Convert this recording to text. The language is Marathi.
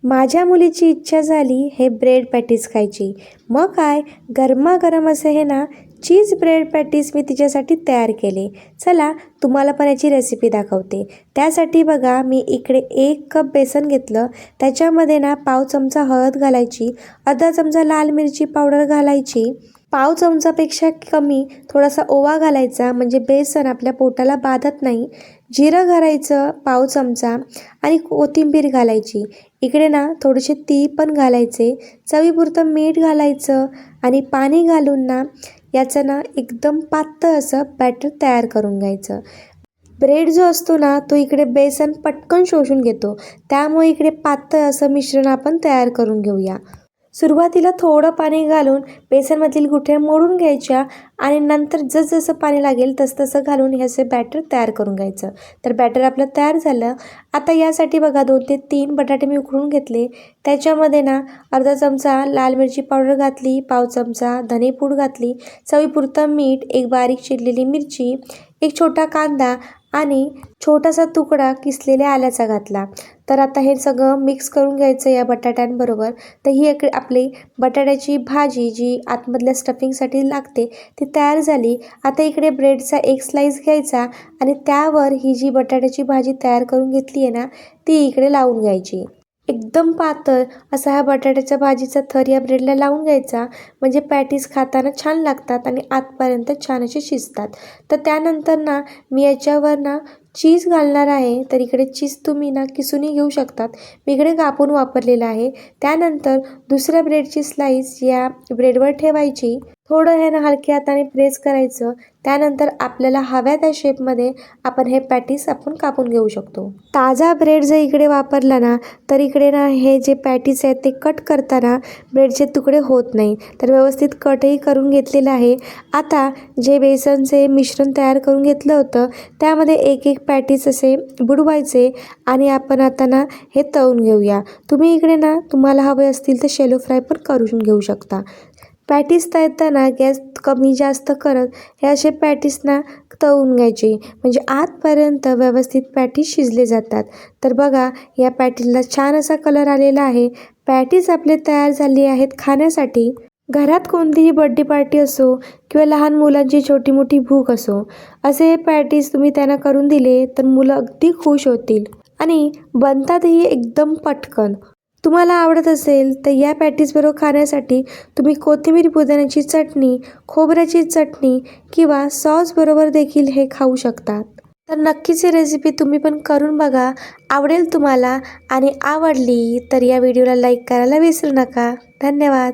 माझ्या मुलीची इच्छा झाली हे ब्रेड पॅटीस खायची. मग काय, गरमागरम असे हे ना चीज ब्रेड पॅटीस मी तिच्यासाठी तयार केले. चला तुम्हाला पण याची रेसिपी दाखवते. त्यासाठी बघा मी इकडे 1 कप बेसन घेतलं. त्याच्यामध्ये ना पाव चमचा हळद घालायची, अर्धा चमचा लाल मिरची पावडर घालायची, पाव चमचापेक्षा कमी थोडासा ओवा घालायचा म्हणजे बेसन आपल्या पोटाला बाधत नाही. जिरं घालायचं पाव चमचा आणि कोथिंबीर घालायची. इकडे ना थोडेसे तीळ पण घालायचे, चवीपुरतं मीठ घालायचं आणि पाणी घालून ना याचं ना एकदम पातळ असं बॅटर तयार करून घ्यायचं. ब्रेड जो असतो ना तो इकडे बेसन पटकन शोषून घेतो, त्यामुळे इकडे पातळ असं मिश्रण आपण तयार करून घेऊया. सुरुवातीला थोडं पाणी घालून बेसनमधील गुठळ्या मोडून घ्यायच्या आणि नंतर जसं पाणी लागेल तसं घालून हे असे बॅटर तयार करून घ्यायचं. तर बॅटर आपलं तयार झालं. आता यासाठी बघा 2 ते 3 बटाटे मी उकडून घेतले. त्याच्यामध्ये ना अर्धा चमचा लाल मिरची पावडर घातली, पाव चमचा धनेपूड घातली, चवीपुरतं मीठ, 1 बारीक चिरलेली मिरची, 1 छोटा कांदा आणि छोटासा तुकडा किसलेल्या आल्याचा घातला. तर आता हे सगळं मिक्स करून घ्यायचं या बटाट्यांबरोबर. तर ही आपली बटाट्याची भाजी जी आतमधल्या स्टफिंगसाठी लागते ती तयार झाली. आता इकडे ब्रेडचा 1 स्लाईस घ्यायचा आणि त्यावर ही जी बटाट्याची भाजी तयार करून घेतली आहे ना ती इकडे लावून घ्यायची. एकदम पातळ असा हा बटाट्याच्या भाजीचा थर या ब्रेडला लावून घ्यायचा म्हणजे पॅटीस खाताना छान लागतात आणि आतपर्यंत छान असे शिजतात. तर त्यानंतर ना मी याच्यावर ना चीज घालणार आहे. तर इकडे चीज तुम्ही ना किसूनही घेऊ शकतात, मी इकडे कापून वापरलेलं आहे. त्यानंतर दुसऱ्या ब्रेडची स्लाईस या ब्रेडवर ठेवायची, थोडं हे ना हलक्या हाताने प्रेस करायचं. त्यानंतर आपल्याला हव्या त्या शेपमध्ये आपण हे पॅटीस आपण कापून घेऊ शकतो. ताजा ब्रेड जर इकडे वापरला ना तर इकडे ना हे जे पॅटीस आहेत ते कट करताना ब्रेडचे तुकडे होत नाही. तर व्यवस्थित कटही करून घेतलेलं आहे. आता जे बेसनचे मिश्रण तयार करून घेतलं होतं त्यामध्ये 1-1 पॅटीस असे बुडवायचे आणि आपण आता ना हे तळून घेऊया. तुम्ही इकडे ना तुम्हाला हवे असतील तर शॅलो फ्राय पण करून घेऊ शकता. पॅटीस तळताना गॅस कमी जास्त करत हे असे पॅटीस ना तळून घ्यायचे म्हणजे आतपर्यंत व्यवस्थित पॅटीस शिजले जातात. तर बघा या पॅटीसला छान असा कलर आलेला आहे. पॅटीस आपले तयार झाली आहेत खाण्यासाठी. घरात कोणतीही बर्थडे पार्टी असो किंवा लहान मुलांची छोटी मोठी भूक असो, असे हे पॅटीस तुम्ही त्यांना करून दिले तर मुलं अगदी खुश होतील आणि बनतातही एकदम पटकन. तुम्हाला आवडत असेल तर या पॅटीसबरोबर खाण्यासाठी तुम्ही कोथिंबीर पुदिन्याची चटणी, खोबऱ्याची चटणी किंवा सॉसबरोबर देखील हे खाऊ शकतात. तर नक्कीच ही रेसिपी तुम्ही पण करून बघा, आवडेल तुम्हाला आणि आवडली तर या व्हिडिओला लाईक करायला विसरू नका. धन्यवाद.